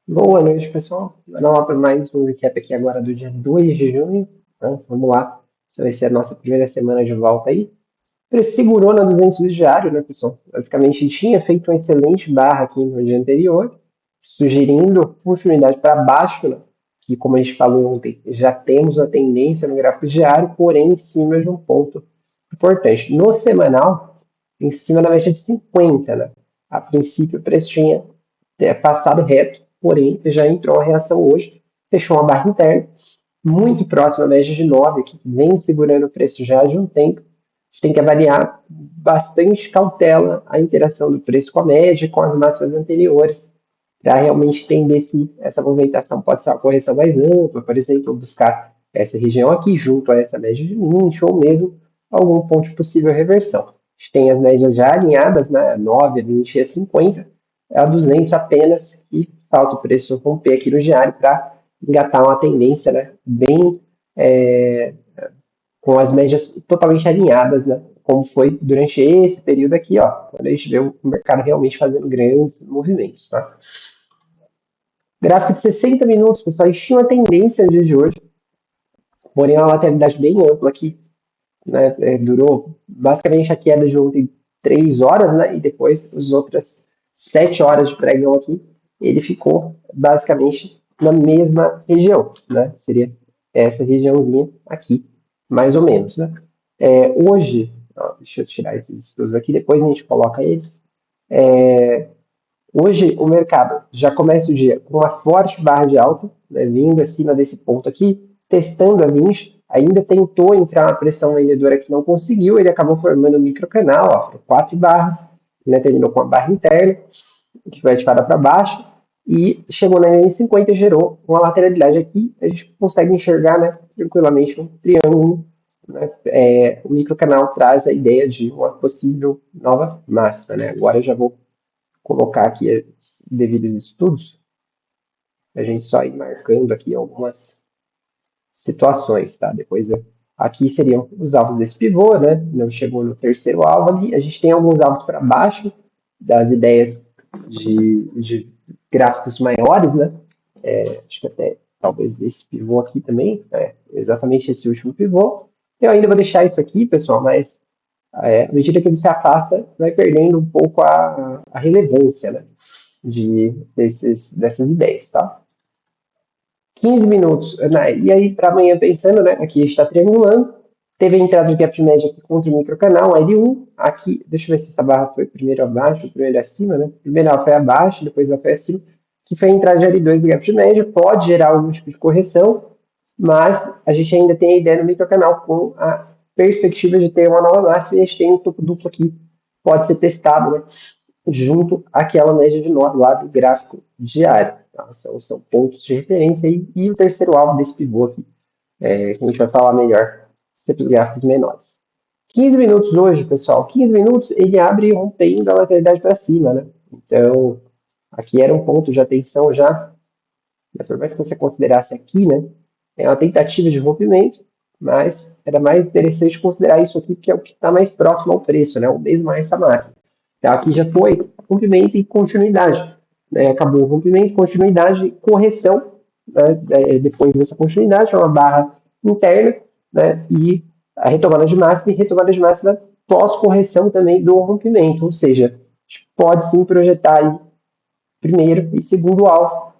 Boa noite, pessoal. Vamos lá para mais um recap aqui agora do dia 2 de junho. Então, vamos lá. Essa vai ser a nossa primeira semana de volta aí. Ele segurou na 200 do diário, né, pessoal? Basicamente, tinha feito uma excelente barra aqui no dia anterior, sugerindo continuidade para baixo, né? Que, como a gente falou ontem, já temos uma tendência no gráfico diário, porém em cima de um ponto importante. No semanal, em cima da média de 50, né? A princípio, o preço tinha passado reto, porém já entrou a reação hoje, fechou uma barra interna muito próxima à média de 9, que vem segurando o preço já de um tempo. A gente tem que avaliar bastante cautela a interação do preço com a média, com as máximas anteriores, para realmente entender se essa movimentação pode ser uma correção mais ampla, por exemplo, buscar essa região aqui junto a essa média de 20, ou mesmo algum ponto de possível reversão. A gente tem as médias já alinhadas, né, 9, 20 e a 50, a 200 apenas, e falta o preço romper aqui no diário para engatar uma tendência, né, bem é, com as médias totalmente alinhadas, né, como foi durante esse período aqui, ó, quando a gente vê o mercado realmente fazendo grandes movimentos, tá? Gráfico de 60 minutos, pessoal, a gente tinha uma tendência no dia de hoje, porém uma lateralidade bem ampla aqui, né, durou basicamente a queda de ontem 3 horas, né, e depois as outras 7 horas de pregão aqui, ele ficou basicamente na mesma região, né, seria essa regiãozinha aqui, mais ou menos, né. Hoje, ó, deixa eu tirar esses estudos aqui, depois a gente coloca eles. Hoje o mercado já começa o dia com uma forte barra de alta, né, vindo acima desse ponto aqui, testando a 20, ainda tentou entrar uma pressão vendedora que não conseguiu, ele acabou formando um microcanal, ó, 4 barras, né, terminou com uma barra interna, que foi ativada para baixo, e chegou na M50 e gerou uma lateralidade aqui, a gente consegue enxergar, né, tranquilamente um triângulo, né, o microcanal traz a ideia de uma possível nova máxima, né. Agora eu já vou colocar aqui os devidos estudos, a gente só ir marcando aqui algumas situações, tá? Depois aqui seriam os alvos desse pivô, né? Não chegou no terceiro alvo ali. A gente tem alguns alvos para baixo das ideias de gráficos maiores, né? Acho que até talvez esse pivô aqui também, exatamente esse último pivô. Eu ainda vou deixar isso aqui, pessoal, mas à medida que ele se afasta, vai perdendo um pouco a relevância, né? Dessas ideias, tá? 15 minutos, né? E aí para amanhã pensando, né? Aqui está triangulando, teve a entrada de gap média aqui contra o microcanal, L1, aqui, deixa eu ver se essa barra foi primeiro abaixo, primeiro acima, né? Primeiro ela foi abaixo, depois ela foi acima, que foi a entrada de L2 do gap média, pode gerar algum tipo de correção, mas a gente ainda tem a ideia no microcanal com a perspectiva de ter uma nova máxima e a gente tem um topo duplo aqui, pode ser testado, né? Junto àquela média de nó lá do gráfico diário. Tá? São pontos de referência aí. E o terceiro alvo desse pivô aqui, que a gente vai falar melhor, sempre os gráficos menores. 15 minutos hoje, pessoal. 15 minutos ele abre rompendo a lateralidade para cima, né? Então, aqui era um ponto de atenção já, mas por mais que você considerasse aqui, né? É uma tentativa de rompimento, mas era mais interessante considerar isso aqui, que é o que está mais próximo ao preço, né? O mesmo mais essa máxima. Então, aqui já foi rompimento e continuidade. Né? Acabou o rompimento, continuidade, correção, né? Depois dessa continuidade, é uma barra interna, né? E a retomada de máxima e retomada de máxima pós-correção também do rompimento, ou seja, a gente pode sim projetar aí primeiro e segundo alvo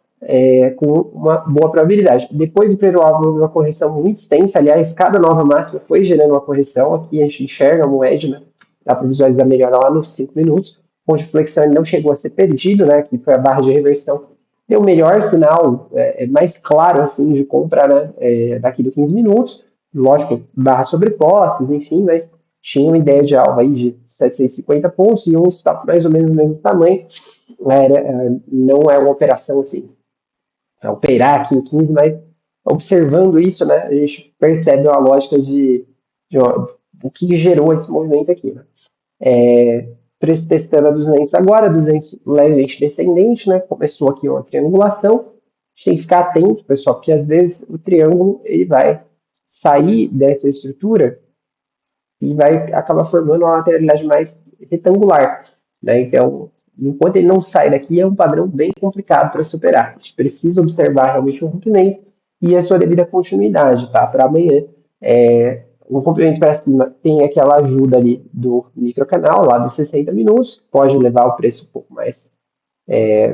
com uma boa probabilidade. Depois do primeiro alvo, uma correção muito extensa, aliás, cada nova máxima foi gerando uma correção, aqui a gente enxerga a moed, né? Dá para visualizar melhor lá nos 5 minutos, o ponto de flexão não chegou a ser perdido, né? Que foi a barra de reversão, deu o melhor sinal, mais claro assim de compra, né? Daqui dos 15 minutos, lógico, barras sobrepostas, enfim, mas tinha uma ideia de alvo aí de 750 pontos e um stop mais ou menos do mesmo tamanho, não é uma operação assim, operar aqui em 15, mas observando isso, né, a gente percebe a lógica o que gerou esse movimento aqui. Né? Preço testando a 200 agora, 200 levemente descendente, né, começou aqui uma triangulação, a gente tem que ficar atento, pessoal, porque às vezes o triângulo ele vai sair dessa estrutura e vai acabar formando uma lateralidade mais retangular. Né? Então, E enquanto ele não sai daqui, é um padrão bem complicado para superar. A gente precisa observar realmente o rompimento e a sua devida continuidade, tá? Para amanhã. O rompimento para cima tem aquela ajuda ali do microcanal, lá dos 60 minutos, que pode levar o preço um pouco mais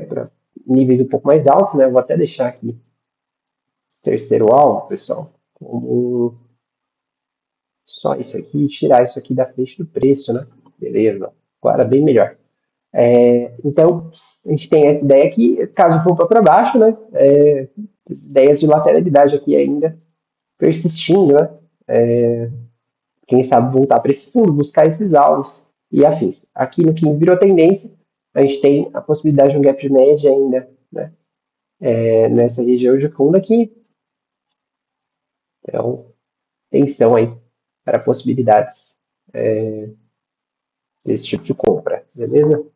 para níveis um pouco mais altos, né? Eu vou até deixar aqui esse terceiro alvo, pessoal, como só isso aqui e tirar isso aqui da frente do preço, né? Beleza, agora bem melhor. Então, a gente tem essa ideia aqui, caso for para baixo, né? As ideias de lateralidade aqui ainda persistindo, né? Quem sabe voltar para esse fundo, buscar esses alvos e afins. Aqui no 15 virou tendência, a gente tem a possibilidade de um gap de média ainda, né? Nessa região de fundo aqui. Então, atenção aí para possibilidades desse tipo de compra, beleza? Vou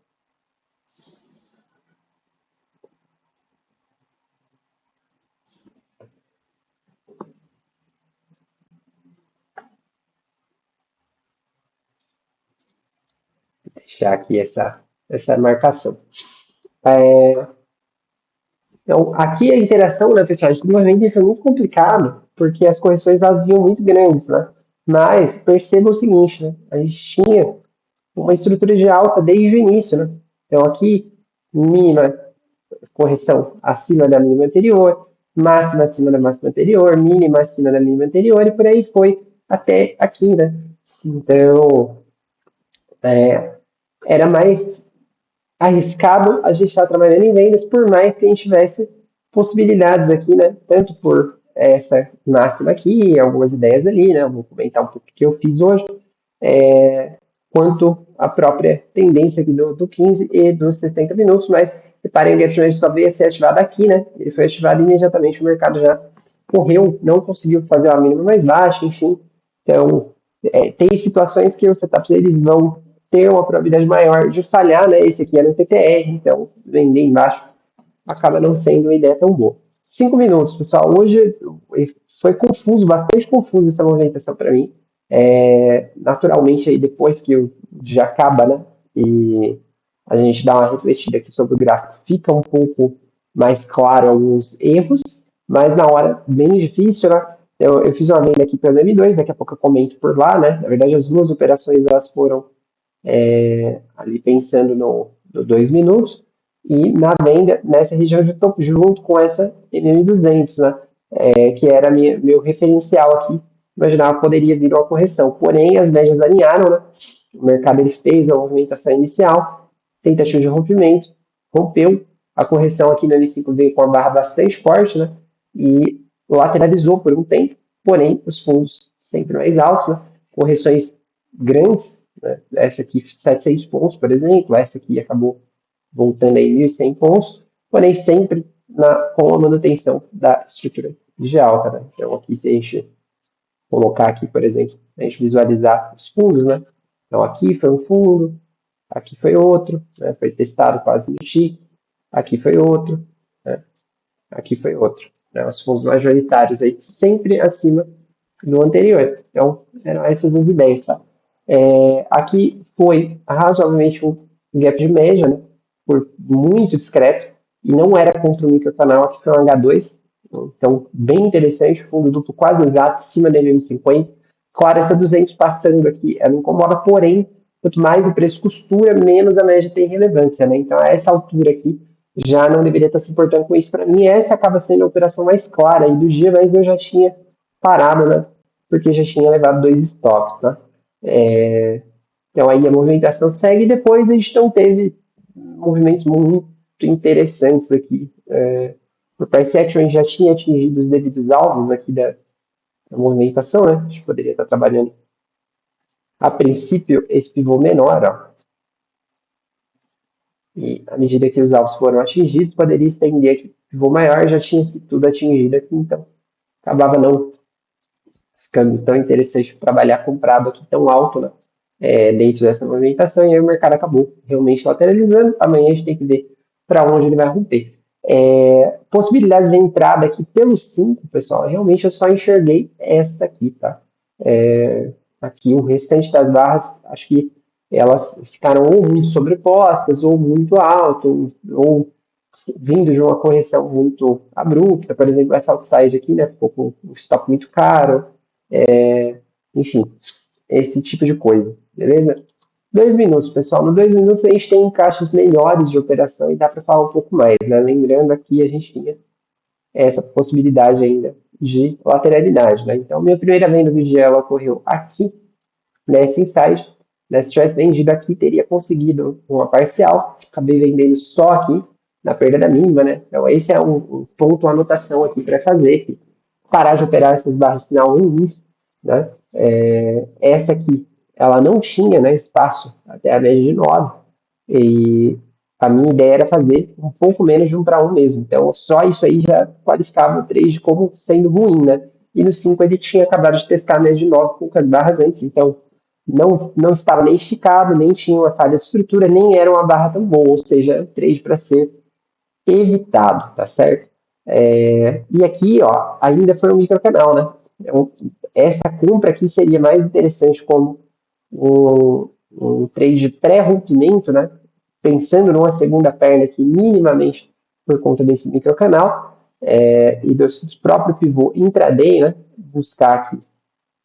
deixar aqui essa marcação. Então, aqui a interação, né, pessoal, esse movimento foi muito complicado, porque as correções elas vinham muito grandes, né? Mas perceba o seguinte, né? A gente tinha uma estrutura de alta desde o início, né? Então, aqui, mínima correção acima da mínima anterior, máxima acima da máxima anterior, mínima acima da mínima anterior, e por aí foi até aqui, né? Então, era mais arriscado a gente estar trabalhando em vendas, por mais que a gente tivesse possibilidades aqui, né? Tanto por essa máxima aqui, algumas ideias ali, né? Eu vou comentar um pouco o que eu fiz hoje, quanto a própria tendência aqui do 15 e dos 60 minutos, mas reparem que a só veio a ser ativado aqui, né? Ele foi ativado imediatamente, o mercado já correu, não conseguiu fazer uma mínima mais baixa, enfim. Então, tem situações que os setups eles vão ter uma probabilidade maior de falhar, né? Esse aqui é no TTR, então vender embaixo acaba não sendo uma ideia tão boa. 5 minutos, pessoal. Hoje foi confuso, bastante confuso essa movimentação para mim. Naturalmente, aí depois que o dia acaba, né? E a gente dá uma refletida aqui sobre o gráfico, fica um pouco mais claro alguns erros, mas na hora bem difícil, né? Eu fiz uma venda aqui pelo M2, daqui a pouco eu comento por lá, né? Na verdade, as duas operações elas foram ali pensando no 2 minutos, e na venda nessa região de topo, junto com essa MM200, né? Que era meu referencial aqui. Imaginava que poderia vir uma correção, porém as médias alinharam, né? O mercado ele fez uma movimentação inicial, tentativa de rompimento, rompeu, a correção aqui no M5 veio com uma barra bastante forte, né? E lateralizou por um tempo, porém os fundos sempre mais altos, né? Correções grandes, né? Essa aqui 700 pontos, por exemplo, essa aqui acabou voltando aí 1.100 pontos, porém sempre com a manutenção da estrutura de alta, né? Então aqui se a gente colocar aqui, por exemplo, a gente visualizar os fundos, né? Então aqui foi um fundo, aqui foi outro, né? Foi testado quase no TIC, aqui foi outro, né? Aqui foi outro. Né? Os fundos majoritários aí sempre acima do anterior. Então, eram essas as ideias, tá? Aqui foi razoavelmente um gap de média, né? Por muito discreto, e não era contra o microcanal, aqui foi um H2, então bem interessante, fundo duplo quase exato, acima da MM50. Claro, essa 200 passando aqui, ela incomoda, porém, quanto mais o preço costura, menos a média tem relevância, né? Então, a essa altura aqui, já não deveria estar se importando com isso. Para mim, essa acaba sendo a operação mais clara aí do dia, mas eu já tinha parado, né? Porque já tinha levado 2 stops, tá? Então aí a movimentação segue e depois a gente não teve movimentos muito interessantes aqui. O price action a gente já tinha atingido os devidos alvos aqui da movimentação, né? A gente poderia estar trabalhando a princípio esse pivô menor, ó. E à medida que os alvos foram atingidos, poderia estender aqui o pivô maior, já tinha sido tudo atingido aqui, então acabava não ficando tão interessante trabalhar comprado aqui tão alto, né? Dentro dessa movimentação, e aí o mercado acabou realmente lateralizando. Amanhã a gente tem que ver para onde ele vai romper. Possibilidades de entrada aqui pelo 5, pessoal, realmente eu só enxerguei esta aqui, tá? Aqui o restante das barras, acho que elas ficaram ou muito sobrepostas, ou muito alto, ou vindo de uma correção muito abrupta. Por exemplo, essa outside aqui, né, ficou com um stop muito caro, enfim, esse tipo de coisa, beleza? 2 minutos, pessoal. No 2 minutos a gente tem encaixes melhores de operação e dá para falar um pouco mais, né? Lembrando aqui a gente tinha essa possibilidade ainda de lateralidade, né? Então, minha primeira venda do dia ela ocorreu aqui, nesse insight, né? Se tivesse vendido aqui, teria conseguido uma parcial. Acabei vendendo só aqui, na perda da mínima, né? Então, esse é um ponto, uma anotação aqui para fazer, que parar de operar essas barras de sinal ruins, né? Essa aqui, ela não tinha, né, espaço até a média de 9, e a minha ideia era fazer um pouco menos de 1 para 1 mesmo. Então, só isso aí já qualificava o trade como sendo ruim, né? E no 5 ele tinha acabado de testar a média de 9 poucas barras antes, então não estava nem esticado, nem tinha uma falha de estrutura, nem era uma barra tão boa, ou seja, trade para ser evitado, tá certo? E aqui, ó, ainda foi um microcanal, né? Então, essa compra aqui seria mais interessante como um trade pré-rompimento, né? Pensando numa segunda perna aqui, minimamente por conta desse microcanal, e do próprio pivô intraday, né? Buscar aqui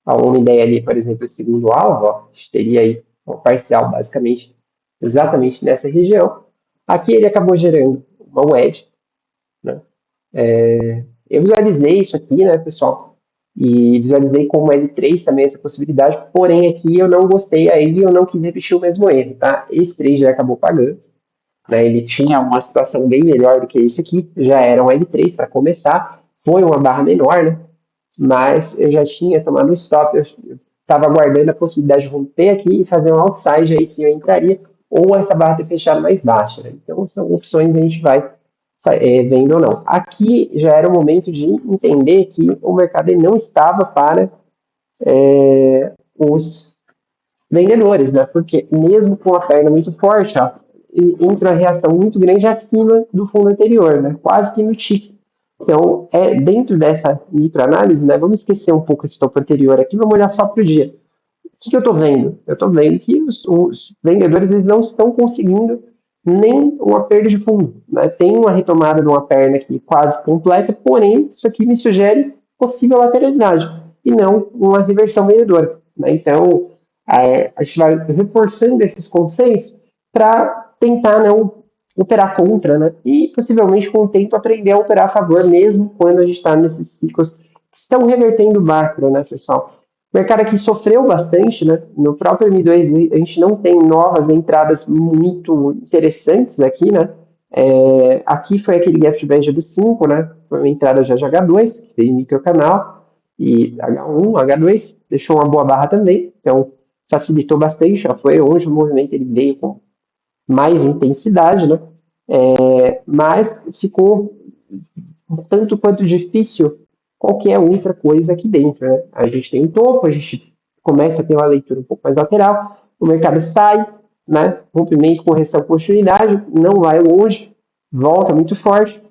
uma ideia ali, por exemplo, esse segundo alvo, ó, a gente teria aí uma parcial basicamente exatamente nessa região. Aqui ele acabou gerando uma wedge, né? Eu visualizei isso aqui, né, pessoal? E visualizei como L3 também essa possibilidade, porém aqui eu não gostei, aí eu não quis repetir o mesmo erro, tá? Esse trade já acabou pagando, né? Ele tinha uma situação bem melhor do que esse aqui, já era um L3 para começar, foi uma barra menor, né? Mas eu já tinha tomado um stop, eu estava aguardando a possibilidade de romper aqui e fazer um outside, aí sim eu entraria, ou essa barra ter fechado mais baixa, né? Então são opções a gente vai vendo ou não. Aqui já era o momento de entender que o mercado não estava para os vendedores, né? Porque mesmo com a perna muito forte, ó, entra uma reação muito grande acima do fundo anterior, né? Quase que no tick. Então, dentro dessa microanálise, né? Vamos esquecer um pouco esse topo anterior aqui, vamos olhar só para o dia. O que eu estou vendo? Eu estou vendo que os vendedores eles não estão conseguindo nem uma perda de fundo. Né? Tem uma retomada de uma perna aqui quase completa, porém, isso aqui me sugere possível lateralidade e não uma reversão vendedora. Né? Então, a gente vai reforçando esses conceitos para tentar não operar contra, né? E possivelmente com o tempo aprender a operar a favor, mesmo quando a gente está nesses ciclos que estão revertendo macro, né, pessoal? O mercado aqui sofreu bastante, né? No próprio M2 a gente não tem novas entradas muito interessantes aqui, né? Aqui foi aquele gap de média do 5, né? Foi uma entrada já de H2, tem microcanal, e H1, H2, deixou uma boa barra também, então facilitou bastante, já foi hoje o movimento ele veio com mais intensidade, né? Mas ficou um tanto quanto difícil qualquer outra coisa aqui dentro. Né? A gente tem um topo, a gente começa a ter uma leitura um pouco mais lateral, o mercado sai, né? Rompimento, correção, continuidade, não vai longe, volta muito forte,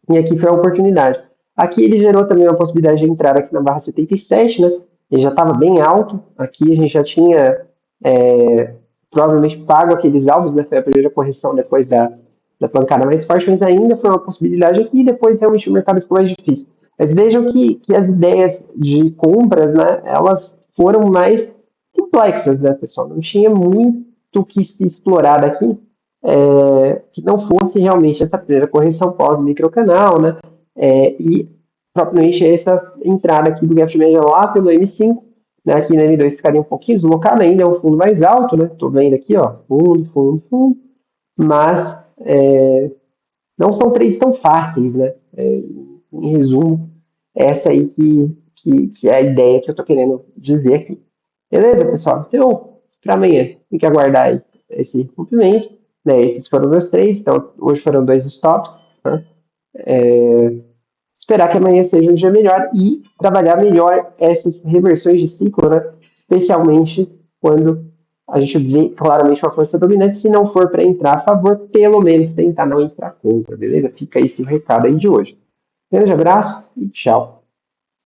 e aqui foi a oportunidade. Aqui ele gerou também uma possibilidade de entrar aqui na barra 77, né? Ele já estava bem alto, aqui a gente já tinha provavelmente pago aqueles alvos, né? Foi a primeira correção depois da pancada mais forte, mas ainda foi uma possibilidade aqui e depois realmente o mercado ficou mais difícil. Mas vejam que as ideias de compras, né, elas foram mais complexas, né, pessoal? Não tinha muito que se explorar daqui que não fosse realmente essa primeira correção pós-microcanal, né? E propriamente essa entrada aqui do gap média lá pelo M5, né? Aqui na M2 ficaria um pouquinho deslocada ainda, é um fundo mais alto, né? Tô vendo aqui, ó, fundo, mas não são trades tão fáceis, né? Em resumo, essa aí que é a ideia que eu tô querendo dizer aqui. Beleza, pessoal? Então, para amanhã, tem que aguardar aí esse cumprimento. Né? Esses foram meus três, então hoje foram 2 stops. Né? Esperar que amanhã seja um dia melhor e trabalhar melhor essas reversões de ciclo, né? Especialmente quando a gente vê claramente uma força dominante. Se não for para entrar a favor, pelo menos tentar não entrar contra, beleza? Fica esse recado aí de hoje. Grande abraço e tchau.